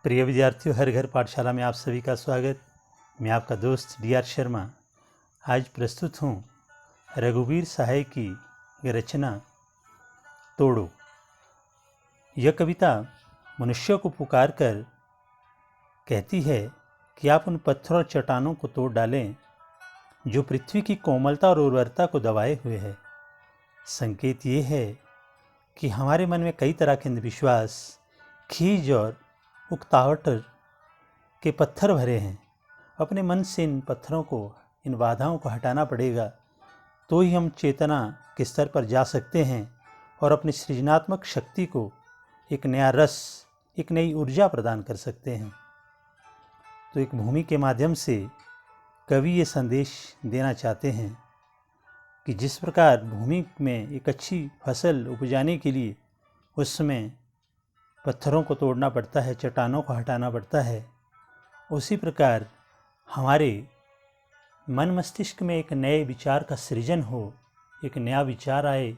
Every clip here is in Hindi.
प्रिय विद्यार्थियों, हर घर पाठशाला में आप सभी का स्वागत। मैं आपका दोस्त डी.आर. शर्मा आज प्रस्तुत हूँ रघुवीर सहाय की रचना तोड़ो। यह कविता मनुष्य को पुकार कर कहती है कि आप उन पत्थरों और चट्टानों को तोड़ डालें जो पृथ्वी की कोमलता और उर्वरता को दबाए हुए है। संकेत ये है कि हमारे मन में कई तरह के अंधविश्वास, खीज और उकताहट के पत्थर भरे हैं। अपने मन से इन पत्थरों को, इन बाधाओं को हटाना पड़ेगा, तो ही हम चेतना के स्तर पर जा सकते हैं और अपनी सृजनात्मक शक्ति को एक नया रस, एक नई ऊर्जा प्रदान कर सकते हैं। तो एक भूमि के माध्यम से कवि ये संदेश देना चाहते हैं कि जिस प्रकार भूमि में एक अच्छी फसल उपजाने के लिए उसमें पत्थरों को तोड़ना पड़ता है, चट्टानों को हटाना पड़ता है, उसी प्रकार हमारे मन मस्तिष्क में एक नए विचार का सृजन हो, एक नया विचार आए,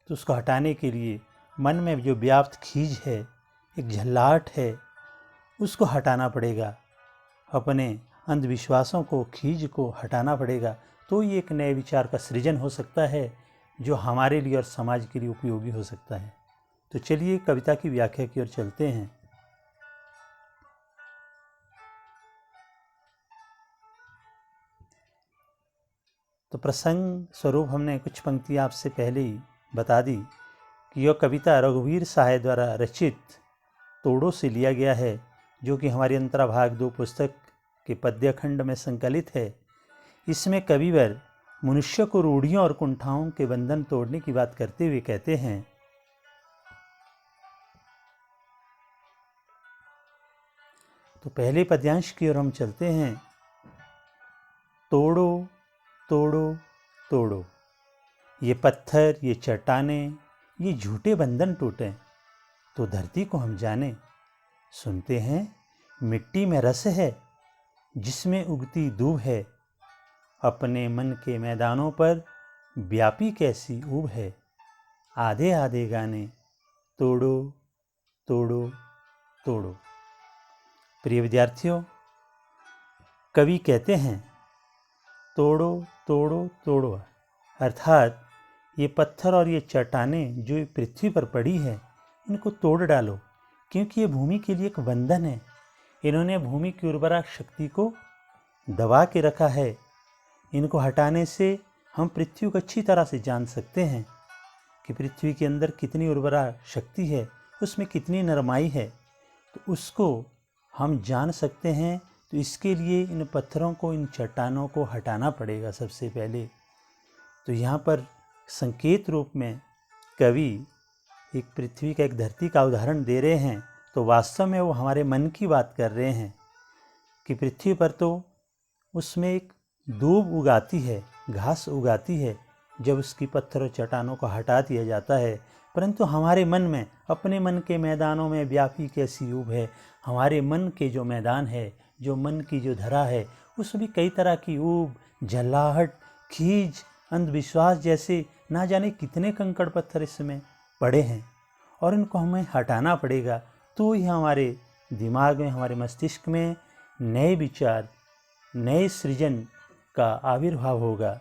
तो उसको हटाने के लिए मन में जो व्याप्त खीज है, एक झल्लाहट है, उसको हटाना पड़ेगा। अपने अंधविश्वासों को, खीज को हटाना पड़ेगा, तो ये एक नए विचार का सृजन हो सकता है जो हमारे लिए और समाज के लिए उपयोगी हो सकता है। तो चलिए कविता की व्याख्या की ओर चलते हैं। तो प्रसंग स्वरूप हमने कुछ पंक्तियाँ आपसे पहले ही बता दी कि यह कविता रघुवीर सहाय द्वारा रचित तोड़ो से लिया गया है, जो कि हमारी अंतराभाग 2 पुस्तक के पद्य खंड में संकलित है। इसमें कविवर मनुष्य को रूढ़ियों और कुंठाओं के बंधन तोड़ने की बात करते हुए कहते हैं, तो पहले पद्यांश की ओर हम चलते हैं। तोड़ो तोड़ो तोड़ो, ये पत्थर, ये चट्टानें, ये झूठे बंधन टूटे, तो धरती को हम जाने। सुनते हैं मिट्टी में रस है, जिसमें उगती दूब है, अपने मन के मैदानों पर व्यापी कैसी ऊब है। आधे आधे गाने, तोड़ो तोड़ो तोड़ो। प्रिय विद्यार्थियों, कवि कहते हैं तोड़ो तोड़ो तोड़ो, अर्थात ये पत्थर और ये चट्टानें जो पृथ्वी पर पड़ी है, इनको तोड़ डालो, क्योंकि ये भूमि के लिए एक बंधन है। इन्होंने भूमि की उर्वरा शक्ति को दबा के रखा है। इनको हटाने से हम पृथ्वी को अच्छी तरह से जान सकते हैं कि पृथ्वी के अंदर कितनी उर्वरा शक्ति है, उसमें कितनी नरमाई है, तो उसको हम जान सकते हैं। तो इसके लिए इन पत्थरों को, इन चट्टानों को हटाना पड़ेगा सबसे पहले। तो यहाँ पर संकेत रूप में कवि एक पृथ्वी का, एक धरती का उदाहरण दे रहे हैं, तो वास्तव में वो हमारे मन की बात कर रहे हैं कि पृथ्वी पर तो उसमें एक दूब उगाती है, घास उगाती है, जब उसकी पत्थर और चट्टानों को हटा दिया जाता है, परंतु हमारे मन में, अपने मन के मैदानों में व्यापी कैसी ऊब है। हमारे मन के जो मैदान है, जो मन की जो धरा है, उसमें कई तरह की ऊब, झल्लाहट, खीज, अंधविश्वास जैसे ना जाने कितने कंकड़ पत्थर इसमें पड़े हैं, और इनको हमें हटाना पड़ेगा। तो ही हमारे दिमाग में, हमारे मस्तिष्क में नए विचार, नए सृजन का आविर्भाव होगा।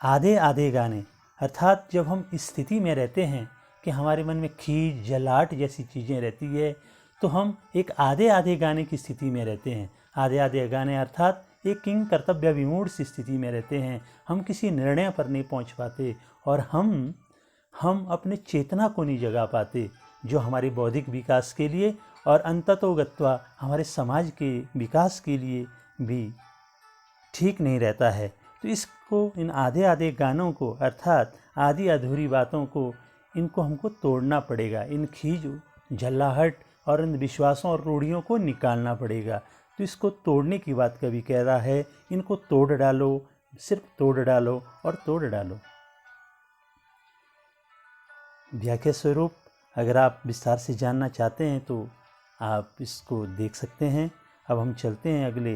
आधे आधे गाने, अर्थात जब हम इस स्थिति में रहते हैं कि हमारे मन में खीज, जलाहट जैसी चीज़ें रहती है, तो हम एक आधे आधे गाने की स्थिति में रहते हैं। आधे आधे गाने अर्थात एक किंग कर्तव्य विमूढ़ सी स्थिति में रहते हैं। हम किसी निर्णय पर नहीं पहुंच पाते, और हम अपने चेतना को नहीं जगा पाते, जो हमारे बौद्धिक विकास के लिए और अंततोगत्वा हमारे समाज के विकास के लिए भी ठीक नहीं रहता है। तो इसको, इन आधे आधे गानों को, अर्थात आधी अधूरी बातों को, इनको हमको तोड़ना पड़ेगा। इन खीज, झल्लाहट और अंधविश्वासों और रूढ़ियों को निकालना पड़ेगा। तो इसको तोड़ने की बात कवि कह रहा है। इनको तोड़ डालो, सिर्फ तोड़ डालो और तोड़ डालो। व्याख्या स्वरूप अगर आप विस्तार से जानना चाहते हैं तो आप इसको देख सकते हैं। अब हम चलते हैं अगले।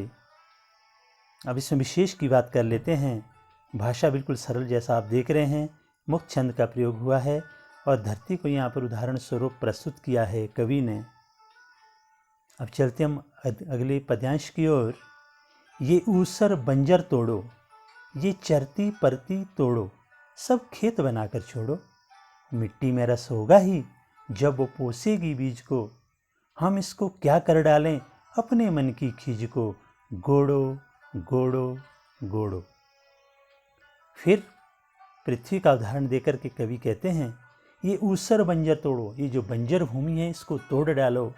अब इसमें विशेष की बात कर लेते हैं। भाषा बिल्कुल सरल जैसा आप देख रहे हैं, मुक्त छंद का प्रयोग हुआ है और धरती को यहाँ पर उदाहरण स्वरूप प्रस्तुत किया है कवि ने। अब चलते हम अगले पद्यांश की ओर। ये ऊसर बंजर तोड़ो, ये चरती परती तोड़ो, सब खेत बनाकर छोड़ो। मिट्टी में रस होगा ही जब वो पोसेगी बीज को, हम इसको क्या कर डालें अपने मन की खीज को। गोड़ो गोड़ो गोड़ो। फिर पृथ्वी का उदाहरण देकर के कवि कहते हैं, ये ऊसर बंजर तोड़ो, ये जो बंजर भूमि है इसको तोड़ डालो।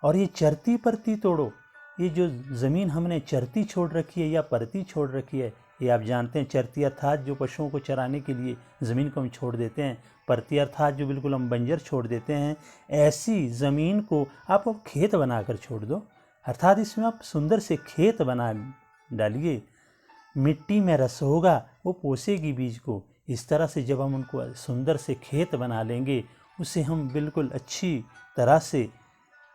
और ये चरती परती तोड़ो, ये जो ज़मीन हमने चरती छोड़ रखी है या परती छोड़ रखी है, ये आप जानते हैं चरती अर्थात जो पशुओं को चराने के लिए ज़मीन को हम छोड़ देते हैं, परती अर्थात जो बिल्कुल हम बंजर छोड़ देते हैं, ऐसी ज़मीन को आप अब खेत बनाकर छोड़ दो। अर्थात इसमें आप सुंदर से खेत बना डालिए। मिट्टी में रस होगा वो पोसेगी बीज को। इस तरह से जब हम उनको सुंदर से खेत बना लेंगे, उसे हम बिल्कुल अच्छी तरह से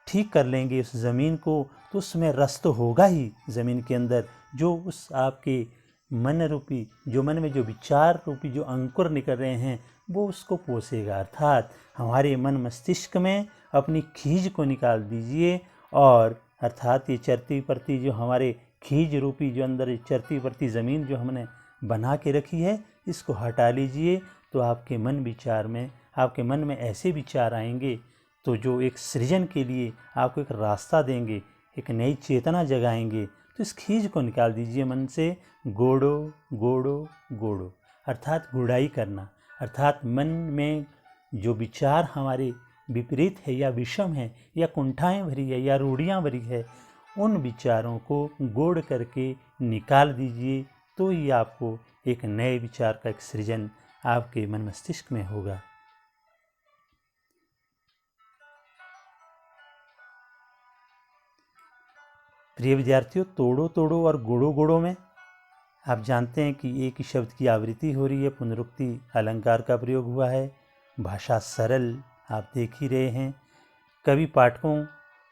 ठीक कर लेंगे उस ज़मीन को, तो उसमें रस तो होगा ही ज़मीन के अंदर। जो उस आपके मन रूपी, जो मन में जो विचार रूपी जो अंकुर निकल रहे हैं, वो उसको पोसेगा। अर्थात हमारे मन मस्तिष्क में अपनी खीज को निकाल दीजिए, और अर्थात ये चरती परती जो हमारे खीज रूपी जो अंदर चरती परती ज़मीन जो हमने बना के रखी है, इसको हटा लीजिए। तो आपके मन विचार में, आपके मन में ऐसे विचार आएंगे तो जो एक सृजन के लिए आपको एक रास्ता देंगे, एक नई चेतना जगाएंगे। तो इस खीज को निकाल दीजिए मन से। गोड़ो गोड़ो गोड़ो अर्थात गुड़ाई करना, अर्थात मन में जो विचार हमारे विपरीत है या विषम है या कुंठाएं भरी है या रूढ़ियाँ भरी है, उन विचारों को गोड़ करके निकाल दीजिए। तो ही आपको एक नए विचार का एक सृजन आपके मन मस्तिष्क में होगा। प्रिय विद्यार्थियों, तोड़ो तोड़ो और गोड़ो गोड़ो में आप जानते हैं कि एक ही शब्द की आवृत्ति हो रही है, पुनरुक्ति अलंकार का प्रयोग हुआ है, भाषा सरल आप देख ही रहे हैं। कवि पाठकों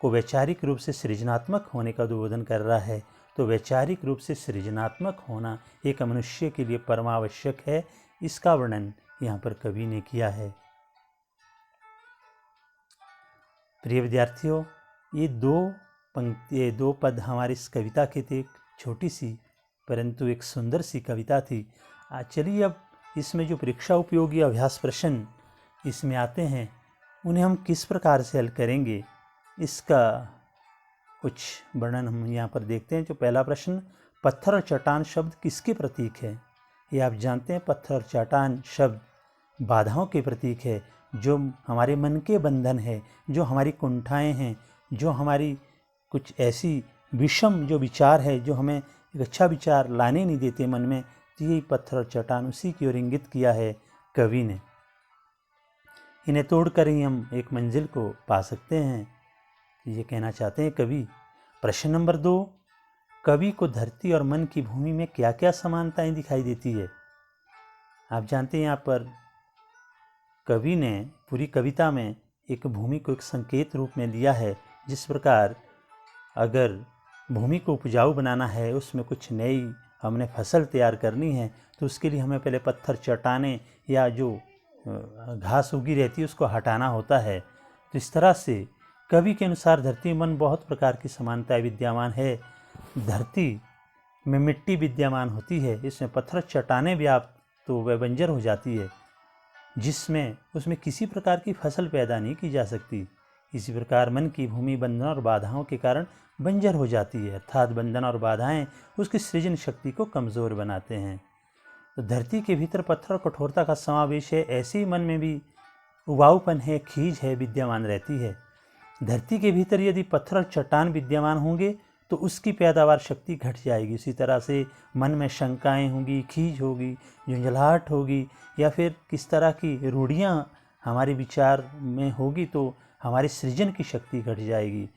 को वैचारिक रूप से सृजनात्मक होने का उद्बोधन कर रहा है। तो वैचारिक रूप से सृजनात्मक होना एक मनुष्य के लिए परमावश्यक है, इसका वर्णन यहाँ पर कवि ने किया है। प्रिय विद्यार्थियों, ये दो पद हमारी इस कविता के थे। एक छोटी सी परंतु एक सुंदर सी कविता थी। चलिए अब इसमें जो परीक्षा उपयोगी अभ्यास प्रश्न इसमें आते हैं, उन्हें हम किस प्रकार से हल करेंगे, इसका कुछ वर्णन हम यहाँ पर देखते हैं। जो पहला प्रश्न, पत्थर और चट्टान शब्द किसके प्रतीक है? ये आप जानते हैं पत्थर और चट्टान शब्द बाधाओं के प्रतीक है, जो हमारे मन के बंधन है, जो हमारी कुंठाएं हैं, जो हमारी कुछ ऐसी विषम जो विचार है, जो हमें एक अच्छा विचार लाने नहीं देते मन में। तो यही पत्थर और चट्टान उसी की ओर इंगित किया है कवि ने। इन्हें तोड़कर ही हम एक मंजिल को पा सकते हैं, ये कहना चाहते हैं कवि। प्रश्न नंबर 2, कवि को धरती और मन की भूमि में क्या क्या समानताएं दिखाई देती है? आप जानते हैं यहाँ पर कवि ने पूरी कविता में एक भूमि को एक संकेत रूप में लिया है। जिस प्रकार अगर भूमि को उपजाऊ बनाना है, उसमें कुछ नई हमने फसल तैयार करनी है, तो उसके लिए हमें पहले पत्थर चट्टानें या जो घास उगी रहती है उसको हटाना होता है। तो इस तरह से कवि के अनुसार धरती मन बहुत प्रकार की समानताएं विद्यमान है। धरती में मिट्टी विद्यमान होती है, इसमें पत्थर चट्टानें भी आप तो वह बंजर हो जाती है, जिसमें उसमें किसी प्रकार की फसल पैदा नहीं की जा सकती। इसी प्रकार मन की भूमि बंधन और बाधाओं के कारण बंजर हो जाती है, अर्थात बंधन और बाधाएं उसकी सृजन शक्ति को कमज़ोर बनाते हैं। तो धरती के भीतर पत्थर और कठोरता का समावेश है, ऐसे ही मन में भी उबाऊपन है, खीज है, विद्यमान रहती है। धरती के भीतर यदि पत्थर और चट्टान विद्यमान होंगे तो उसकी पैदावार शक्ति घट जाएगी। इसी तरह से मन में शंकाएं होंगी, खीज होगी, झुंझलाहट होगी, या फिर किस तरह की रूढ़ियाँ हमारे विचार में होगी, तो हमारी सृजन की शक्ति घट जाएगी।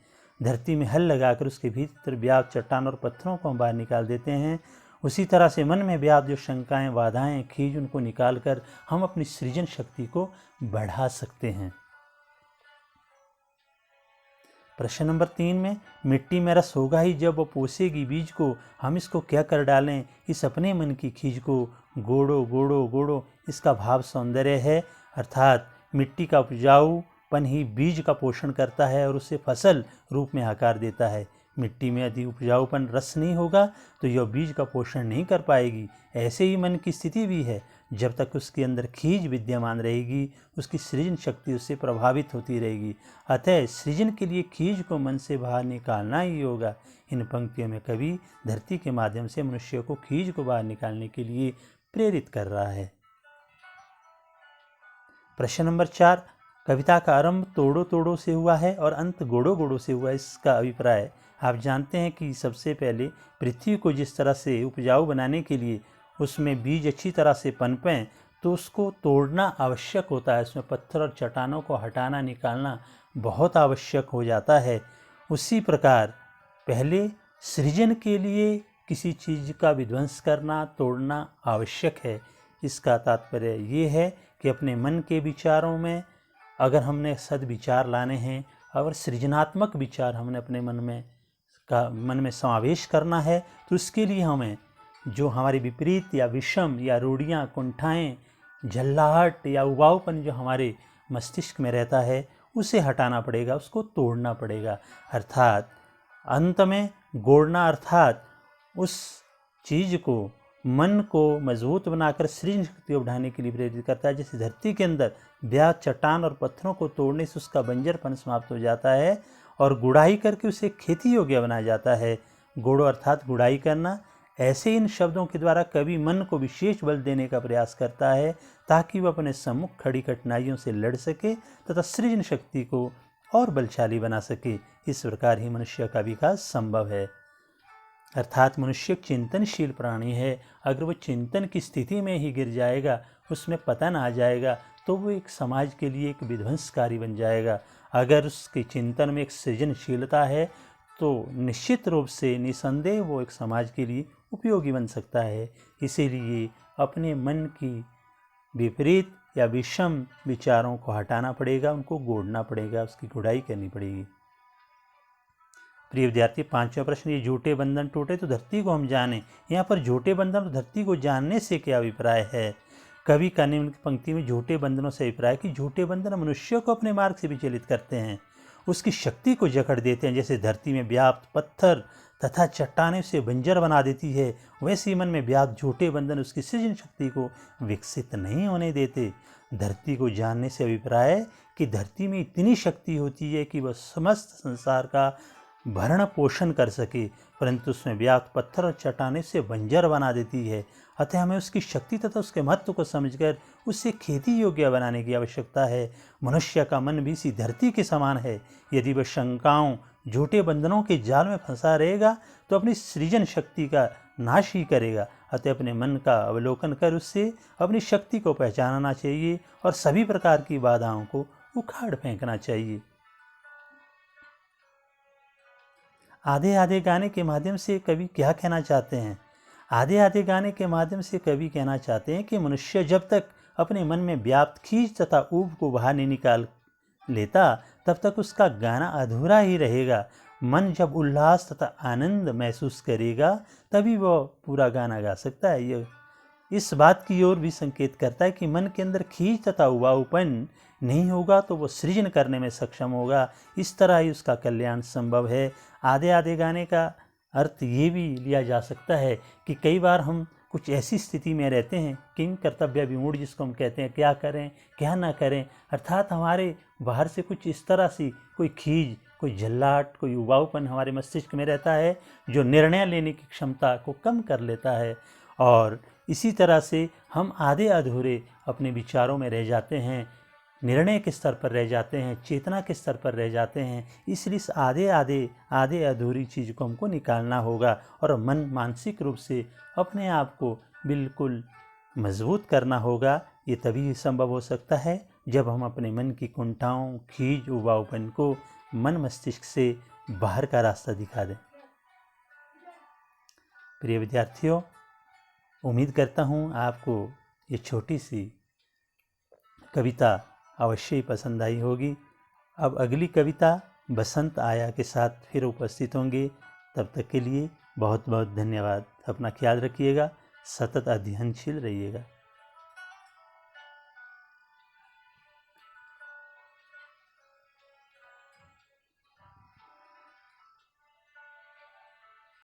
धरती में हल लगाकर उसके भीतर व्याप्त चट्टान और पत्थरों को हम बाहर निकाल देते हैं। उसी तरह से मन में व्याप्त जो शंकाएं, बाधाएं, खीज, उनको निकाल कर हम अपनी सृजन शक्ति को बढ़ा सकते हैं। प्रश्न नंबर 3 में, मिट्टी में रस होगा ही जब वो पोसेगी बीज को, हम इसको क्या कर डालें इस अपने मन की खीज को। गोड़ो गोड़ो गोड़ो, इसका भाव सौंदर्य है, अर्थात मिट्टी का उपजाऊ पन ही बीज का पोषण करता है और उसे फसल रूप में आकार देता है। मिट्टी में यदि उपजाऊपन रस नहीं होगा तो यह बीज का पोषण नहीं कर पाएगी। ऐसे ही मन की स्थिति भी है, जब तक उसके अंदर खीज विद्यमान रहेगी उसकी सृजन शक्ति उससे प्रभावित होती रहेगी। अतः सृजन के लिए खीज को मन से बाहर निकालना ही होगा। इन पंक्तियों में कवि धरती के माध्यम से मनुष्य को खीज को बाहर निकालने के लिए प्रेरित कर रहा है। प्रश्न नंबर 4, कविता का आरंभ तोड़ो तोड़ो से हुआ है और अंत गोड़ो गोड़ो से हुआ है, इसका अभिप्राय। आप जानते हैं कि सबसे पहले पृथ्वी को जिस तरह से उपजाऊ बनाने के लिए उसमें बीज अच्छी तरह से पनपें तो उसको तोड़ना आवश्यक होता है। उसमें पत्थर और चट्टानों को हटाना निकालना बहुत आवश्यक हो जाता है। उसी प्रकार पहले सृजन के लिए किसी चीज़ का विध्वंस करना तोड़ना आवश्यक है। इसका तात्पर्य ये है कि अपने मन के विचारों में अगर हमने सद्विचार लाने हैं और सृजनात्मक विचार हमने अपने मन में समावेश करना है तो उसके लिए हमें जो हमारी विपरीत या विषम या रूढ़ियाँ कुंठाएँ झल्लाहट या उबाऊपन जो हमारे मस्तिष्क में रहता है उसे हटाना पड़ेगा, उसको तोड़ना पड़ेगा। अर्थात अंत में गोड़ना अर्थात उस चीज़ को मन को मजबूत बनाकर सृजन शक्ति बढ़ाने के लिए प्रेरित करता है। जैसे धरती के अंदर ब्याज चट्टान और पत्थरों को तोड़ने से उसका बंजरपन समाप्त हो जाता है और गुड़ाई करके उसे खेती योग्य बनाया जाता है। गोड़ो अर्थात गुड़ाई करना। ऐसे इन शब्दों के द्वारा कवि मन को विशेष बल देने का प्रयास करता है ताकि वह अपने सम्मुख खड़ी कठिनाइयों से लड़ सके तथा सृजन शक्ति को और बलशाली बना सके। इस प्रकार ही मनुष्य का विकास संभव है। अर्थात मनुष्य चिंतनशील प्राणी है। अगर वो चिंतन की स्थिति में ही गिर जाएगा, उसमें पतन आ जाएगा, तो वो एक समाज के लिए एक विध्वंसकारी बन जाएगा। अगर उसके चिंतन में एक सृजनशीलता है तो निश्चित रूप से निसंदेह वो एक समाज के लिए उपयोगी बन सकता है। इसीलिए अपने मन की विपरीत या विषम विचारों को हटाना पड़ेगा, उनको गोड़ना पड़ेगा, उसकी गुड़ाई करनी पड़ेगी। प्रिय विद्यार्थी, 5वां प्रश्न, ये झूठे बंधन टूटे तो धरती को हम जाने। यहाँ पर झूठे बंधन और धरती को जानने से क्या अभिप्राय है? कवि का निम्न पंक्ति में झूठे बंधनों से अभिप्राय कि झूठे बंधन मनुष्य को अपने मार्ग से विचलित करते हैं, उसकी शक्ति को जकड़ देते हैं। जैसे धरती में व्याप्त पत्थर तथा चट्टानें से बंजर बना देती है, वैसे ही मन में व्याप्त झूठे बंधन उसकी सृजन शक्ति को विकसित नहीं होने देते। धरती को जानने से अभिप्राय कि धरती में इतनी शक्ति होती है कि वह समस्त संसार का भरण पोषण कर सके, परंतु उसमें व्याप्त पत्थर और चट्टानें से बंजर बना देती है। अतः हमें उसकी शक्ति तथा उसके महत्व को समझकर उसे खेती योग्य बनाने की आवश्यकता है। मनुष्य का मन भी इसी धरती के समान है। यदि वह शंकाओं झूठे बंधनों के जाल में फंसा रहेगा तो अपनी सृजन शक्ति का नाश ही करेगा। अतः अपने मन का अवलोकन कर उससे अपनी शक्ति को पहचानना चाहिए और सभी प्रकार की बाधाओं को उखाड़ फेंकना चाहिए। आधे आधे गाने के माध्यम से कवि क्या कहना चाहते हैं? आधे आधे गाने के माध्यम से कवि कहना चाहते हैं कि मनुष्य जब तक अपने मन में व्याप्त खींच तथा ऊब को बाहर नहीं निकाल लेता तब तक उसका गाना अधूरा ही रहेगा। मन जब उल्लास तथा आनंद महसूस करेगा तभी वह पूरा गाना गा सकता है। यह इस बात की ओर भी संकेत करता है कि मन के अंदर खींच तथा उबाऊपन नहीं होगा तो वो सृजन करने में सक्षम होगा। इस तरह ही उसका कल्याण संभव है। आधे आधे गाने का अर्थ ये भी लिया जा सकता है कि कई बार हम कुछ ऐसी स्थिति में रहते हैं किंग कर्तव्य विमूढ़, जिसको हम कहते हैं, क्या करें क्या ना करें। अर्थात हमारे बाहर से कुछ इस तरह से कोई खीज, कोई झल्लाहट, कोई उबाऊपन हमारे मस्तिष्क में रहता है जो निर्णय लेने की क्षमता को कम कर लेता है। और इसी तरह से हम आधे अधूरे अपने विचारों में रह जाते हैं, निर्णय के स्तर पर रह जाते हैं, चेतना के स्तर पर रह जाते हैं। इसलिए इस आधे अधूरी चीज़ को हमको निकालना होगा और मन मानसिक रूप से अपने आप को बिल्कुल मजबूत करना होगा। ये तभी संभव हो सकता है जब हम अपने मन की कुंठाओं, खीज, उबाऊपन को मन मस्तिष्क से बाहर का रास्ता दिखा दें। प्रिय विद्यार्थियों, उम्मीद करता हूँ आपको ये छोटी सी कविता अवश्य ही पसंद आई होगी। अब अगली कविता बसंत आया के साथ फिर उपस्थित होंगे। तब तक के लिए बहुत बहुत धन्यवाद। अपना ख्याल रखिएगा, सतत अध्ययनशील रहिएगा।